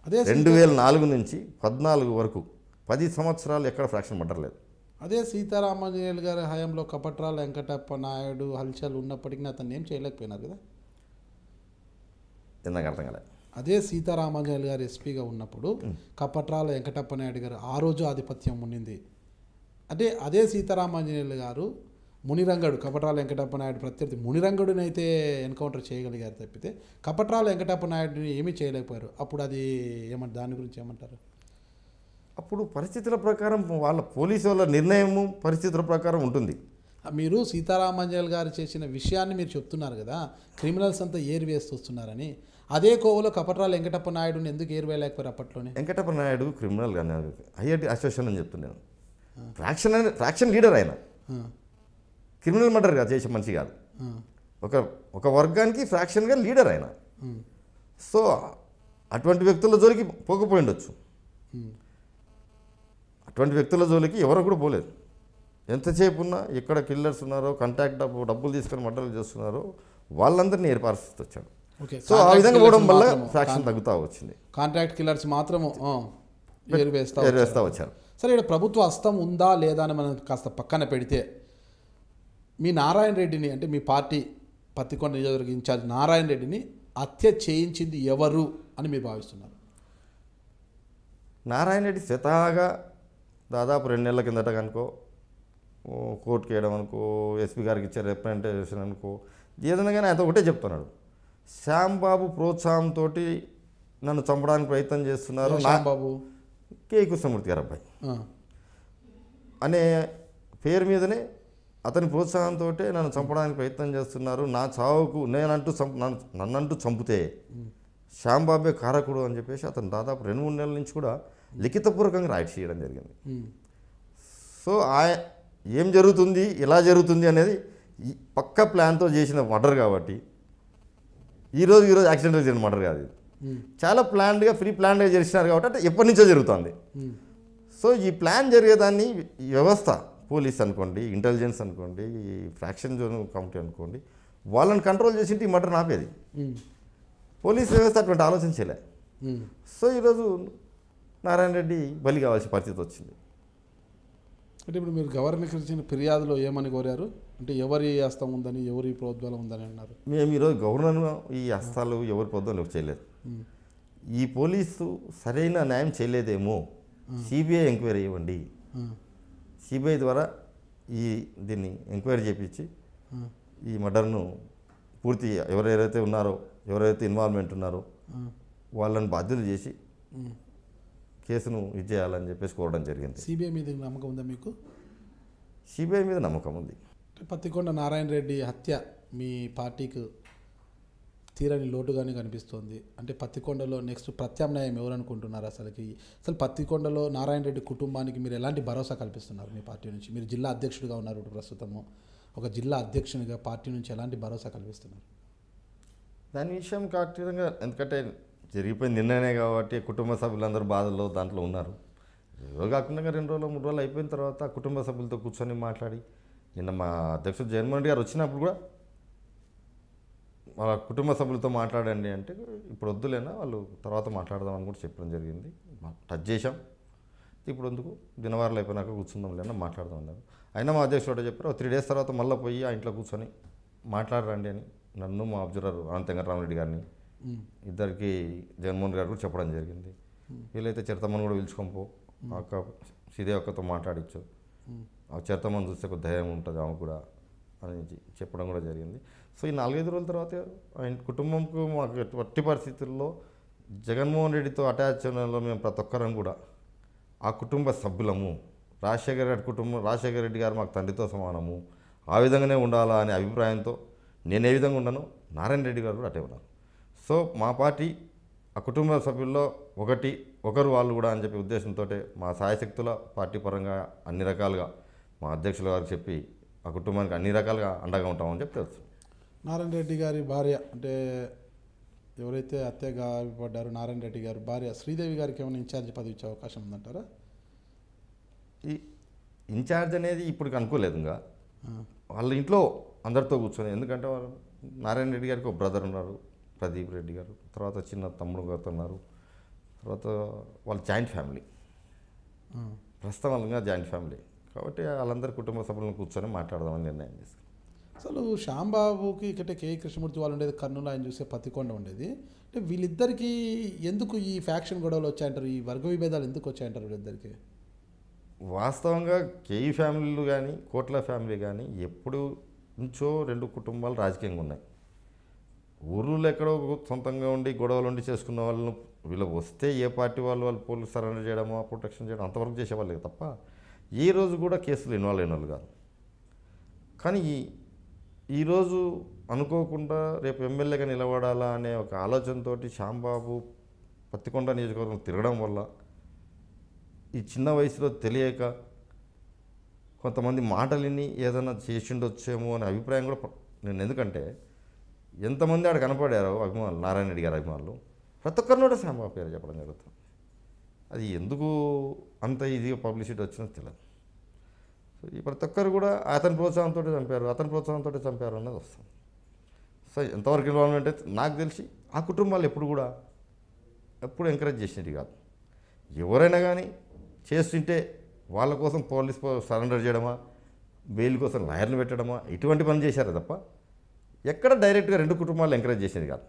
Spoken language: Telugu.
అదే 2004 నుంచి 14 వరకు 10 సంవత్సరాలు ఎక్కడ ఫ్రాక్షన్ పట్టలేదు. అదే సీతారామాంజనేయులు గారి హయాంలో కపట్రాల వెంకటప్ప నాయుడు హల్చల్ ఉన్నప్పటికీ అతను ఏం చేయలేకపోయినారు కదా. నాకు అర్థం కాలేదు. అదే సీతారామాంజనేయులు గారు ఎస్పీగా ఉన్నప్పుడు కపట్రాల వెంకటప్ప నాయుడు గారు ఆ రోజు ఆధిపత్యం ఉన్నింది. అంటే అదే సీతారామాంజనేయులు గారు మునిరంగడు కపట్రాల వెంకటప్ప నాయుడు ప్రత్యర్థి మునిరంగడుని అయితే ఎన్కౌంటర్ చేయగలిగారు తప్పితే కపట్రాల వెంకటప్ప నాయుడిని ఏమీ చేయలేకపోయారు. అప్పుడు అది ఏమంటారు, దాని గురించి ఏమంటారు? అప్పుడు పరిస్థితుల ప్రకారం వాళ్ళ పోలీసు వాళ్ళ నిర్ణయము పరిస్థితుల ప్రకారం ఉంటుంది. మీరు సీతారామాంజనేయులు గారు చేసిన విషయాన్ని మీరు చెప్తున్నారు కదా, క్రిమినల్స్ అంతా ఏరు వేస్తూ వస్తున్నారని. అదే కోవలో కపట్రాల వెంకటప్ప నాయుడుని ఎందుకు ఏరు వేయలేకపోయారు అప్పట్లోనే? వెంకటప్ప నాయుడు క్రిమినల్ కానీ ఐఐటి అసోసియేషన్ అని చెప్తున్నాను. ఫ్రాక్షన్ లీడర్ ఆయన, క్రిమినల్ మర్డర్ కాదు చేసే మనిషి కాదు. ఒక వర్గానికి ఫ్రాక్షన్గా లీడర్ ఆయన. సో అటువంటి వ్యక్తుల జోలికి పోకపోయిండొచ్చు. అటువంటి వ్యక్తుల జోలికి ఎవరు కూడా పోలేదు. ఎంతసేపు ఉన్నా ఎక్కడ కిల్లర్స్ ఉన్నారో, కాంట్రాక్ట్ డబ్బులు తీసుకొని మర్డర్లు చేస్తున్నారో వాళ్ళందరినీ ఏర్పరిస్తూ వచ్చాడు. సో ఆ విధంగా పోవడం వల్ల ఫ్రాక్షన్ తగ్గుతూ వచ్చింది. కాంట్రాక్ట్ కిల్లర్స్ మాత్రము వేస్తూ వచ్చారు. సరే, ఇక్కడ ప్రభుత్వ హస్తం ఉందా లేదా అని మనం కాస్త పక్కన పెడితే, మీ నారాయణ రెడ్డిని, అంటే మీ పార్టీ పత్తికొండ నియోజకవర్గ ఇన్ఛార్జ్ నారాయణ రెడ్డిని హత్య చేయించింది ఎవరు అని మీరు భావిస్తున్నారు? నారాయణ రెడ్డి స్వతహాగా దాదాపు 2 నెలల కిందట కనుకో కోర్టుకి వేయడం అనుకో, ఎస్పీ గారికి ఇచ్చే రిప్రజెంటేషన్ అనుకో, ఏదైనా కానీ ఆయన ఒకటే చెప్తున్నాడు, శ్యాంబాబు ప్రోత్సాహంతో నన్ను చంపడానికి ప్రయత్నం చేస్తున్నారు. శ్యాంబాబు కే కృష్ణమూర్తి గారు అబ్బాయి అనే పేరు మీదనే అతని ప్రోత్సాహంతో నన్ను చంపడానికి ప్రయత్నం చేస్తున్నారు. నా చావుకు నన్నంటూ చంపితే శ్యాంబాబే కారకుడు అని చెప్పేసి అతను దాదాపు 2-3 నెలల నుంచి కూడా లిఖితపూర్వకంగా రైట్ చేయడం జరిగింది. సో ఏం జరుగుతుంది, ఎలా జరుగుతుంది అనేది పక్క ప్లాన్తో చేసిన మర్డర్ కాబట్టి ఈరోజు యాక్సిడెంటల్ జరిగిన మర్డర్ కాదు. చాలా ప్లాన్డ్గా ప్లాన్డ్గా చేసినారు కాబట్టి అంటే ఎప్పటి నుంచో జరుగుతుంది. సో ఈ ప్లాన్ జరిగేదాన్ని వ్యవస్థ, పోలీస్ అనుకోండి, ఇంటెలిజెన్స్ అనుకోండి, ఈ ఫ్రాక్షన్ జోన్ కమిటీ అనుకోండి, వాళ్ళని కంట్రోల్ చేసింటే ఈ మర్డర్ ఆపేది. పోలీస్ వ్యవస్థ అటువంటి ఆలోచన చేయలే. సో ఈరోజు నారాయణ రెడ్డి బలి కావాల్సిన పరిస్థితి వచ్చింది. అంటే ఇప్పుడు మీరు గవర్నర్కి ఇచ్చిన ఫిర్యాదులో ఏమని కోరారు? అంటే ఎవరి హస్తం ఉందని, ఎవరి ప్రోద్బలం ఉందని అన్నారు. మేము ఈరోజు గవర్నర్ ఈ హస్తాలు ఎవరి పొద్దున చేయలేదు. ఈ పోలీసు సరైన న్యాయం చేయలేదేమో, సిబిఐ ఎంక్వైరీ ఇవ్వండి, సిబిఐ ద్వారా దీన్ని ఎంక్వైరీ చేయించి ఈ మర్డర్ను పూర్తి ఎవరైతే ఉన్నారో, ఎవరైతే ఇన్వాల్వ్మెంట్ ఉన్నారో వాళ్ళని బాధ్యులు చేసి కేసును ఇది చేయాలని చెప్పేసి కోరడం జరిగింది. సిబిఐ మీద నమ్మకం ఉందా మీకు? సిబిఐ మీద నమ్మకం ఉంది. పత్తికొండ నారాయణ రెడ్డి హత్య మీ పార్టీకి తీరని లోటుగానే కనిపిస్తోంది. అంటే పత్తికొండలో నెక్స్ట్ ప్రత్యామ్నాయం ఎవరు అనుకుంటున్నారు? అసలు పత్తికొండలో నారాయణ రెడ్డి కుటుంబానికి మీరు ఎలాంటి భరోసా కల్పిస్తున్నారు మీ పార్టీ నుంచి? మీరు జిల్లా అధ్యక్షుడిగా ఉన్నారు ప్రస్తుతము, ఒక జిల్లా అధ్యక్షునిగా పార్టీ నుంచి ఎలాంటి భరోసా కల్పిస్తున్నారు? దాని విషయం ఖచ్చితంగా, ఎందుకంటే జరిగిపోయిన నిర్ణయమే కాబట్టి కుటుంబ సభ్యులందరూ బాధల్లో దాంట్లో ఉన్నారు. రోజు కాకుండా 2 రోజులు 3 రోజులు అయిపోయిన తర్వాత కుటుంబ సభ్యులతో కూర్చొని మాట్లాడి, నిన్న మా అధ్యక్షుడు జగన్మోహన్ రెడ్డి గారు వచ్చినప్పుడు కూడా వాళ్ళ కుటుంబ సభ్యులతో మాట్లాడండి అంటే, ఇప్పుడు వద్దులేనా, వాళ్ళు తర్వాత మాట్లాడదామని కూడా చెప్పడం జరిగింది. టచ్ చేశాం, ఇప్పుడు ఎందుకు దినవారాలు అయిపోయినాక కూర్చుందాం లేనా మాట్లాడదాం అన్నారు. అయినా మా అధ్యక్షుడు చెప్పారు 3 days తర్వాత మళ్ళీ పోయి ఆ ఇంట్లో కూర్చొని మాట్లాడరండి అని నన్ను, మా అబ్జర్వర్ అనంత వెంకటరామరెడ్డి గారిని, ఇద్దరికి జగన్మోహన్ గారు కూడా చెప్పడం జరిగింది. వీళ్ళైతే చిరతమ్మను కూడా పిలుచుకొని పో, అక్క శ్రీదేవి అక్కతో మాట్లాడించు, ఆ చిరతమ్మను చూస్తే ఒక ధైర్యం ఉంటుంది ఆమె కూడా అని చెప్పడం కూడా జరిగింది. సో ఈ 4-5 రోజుల తర్వాత ఆయన కుటుంబంకు మాకు ఎట్టి పరిస్థితుల్లో జగన్మోహన్ రెడ్డితో అటాచ్ అవడంలో మేము ప్రతి ఒక్కరం కూడా ఆ కుటుంబ సభ్యులము. రాజశేఖర రెడ్డి కుటుంబం, రాజశేఖర రెడ్డి గారు మాకు తండ్రితో సమానము, ఆ విధంగానే ఉండాలా అనే అభిప్రాయంతో నేను ఏ విధంగా ఉన్నానో నారాయణ రెడ్డి గారు కూడా అటే ఉన్నారు. సో మా పార్టీ ఆ కుటుంబ సభ్యుల్లో ఒకరు వాళ్ళు కూడా అని చెప్పి ఉద్దేశంతో మా సాయశక్తుల పార్టీ పరంగా అన్ని రకాలుగా మా అధ్యక్షుల గారికి చెప్పి ఆ కుటుంబానికి అన్ని రకాలుగా అండగా ఉంటామని చెప్పి తెలుసు. నారాయణ రెడ్డి గారి భార్య, అంటే ఎవరైతే హత్యగా పడ్డారో నారాయణ రెడ్డి గారి భార్య శ్రీదేవి గారికి ఏమైనా ఇన్ఛార్జ్ పదవి ఇచ్చే అవకాశం ఉందంటారా? ఈ ఇన్ఛార్జ్ అనేది ఇప్పుడు అనుకోలేదు. ఇంకా వాళ్ళ ఇంట్లో అందరితో కూర్చొని, ఎందుకంటే వాళ్ళు నారాయణ రెడ్డి గారికి ఒక బ్రదర్ ఉన్నారు, ప్రదీప్ రెడ్డి గారు, తర్వాత చిన్న తమ్ముడు గారు ఉన్నారు, తర్వాత వాళ్ళ జాయింట్ ఫ్యామిలీ, ప్రస్తుతం వాళ్ళగా జాయింట్ ఫ్యామిలీ కాబట్టి వాళ్ళందరి కుటుంబ సభ్యులను కూర్చొని మాట్లాడదామని నిర్ణయం చేసుకున్నాం. అసలు శ్యాంబాబుకి అంటే కే కృష్ణమూర్తి వాళ్ళు ఉండేది కర్నూలు, ఆయన చూసే పత్తికొండ ఉండేది. అంటే వీళ్ళిద్దరికీ ఎందుకు ఈ ఫ్యాక్షన్ గొడవలు వచ్చాయంటారు, ఈ వర్గ విభేదాలు ఎందుకు వచ్చాయంటారు వీళ్ళిద్దరికి? వాస్తవంగా కేఈ ఫ్యామిలీలు కానీ కోట్ల ఫ్యామిలీ కానీ ఎప్పుడు నుంచో రెండు కుటుంబాలు రాజకీయంగా ఉన్నాయి. ఊర్లో ఎక్కడో సొంతంగా ఉండి గొడవలు ఉండి చేసుకున్న వాళ్ళను వీళ్ళకి వస్తే ఏ పార్టీ వాళ్ళు పోలీసు సరెండర్ చేయడమో ప్రొటెక్షన్ చేయడం అంతవరకు చేసేవాళ్ళే తప్ప ఏ రోజు కూడా కేసులు ఇన్వాల్వ్ అయిన వాళ్ళు కాదు. కానీ ఈరోజు అనుకోకుండా రేపు ఎమ్మెల్యేగా నిలబడాలా అనే ఒక ఆలోచనతో శ్యాంబాబు పత్తికొండ నియోజకవర్గం తిరగడం వల్ల ఈ చిన్న వయసులో తెలియక కొంతమంది మాటలు విని ఏదైనా చేసిండొచ్చేమో అనే అభిప్రాయం కూడా నేను, ఎందుకంటే ఎంతమంది ఆడ కనపడారో అభిమానులు, నారాయణ రెడ్డి గారి అభిమానులు, ప్రతి ఒక్కరిని కూడా శ్యాంబాబు పేరు చెప్పడం జరుగుతుంది. అది ఎందుకు అంత ఈజీగా పబ్లిసిటీ వచ్చినా తెలియదు. సో ఈ ప్రతి ఒక్కరు కూడా అతని ప్రోత్సాహంతో చంపారు అన్నది వస్తుంది. సో ఎంతవరకు ఇన్వాల్వ్మెంట్ అయితే నాకు తెలిసి ఆ కుటుంబాలు ఎప్పుడు ఎంకరేజ్ చేసినవి కాదు. ఎవరైనా కానీ చేస్తుంటే వాళ్ళ కోసం పోలీస్ సరెండర్ చేయడమా, బెయిల్ కోసం లాయర్ని పెట్టడమా, ఇటువంటి పని చేశారు తప్ప ఎక్కడ డైరెక్ట్గా రెండు కుటుంబాలు ఎంకరేజ్ చేసేది కాదు.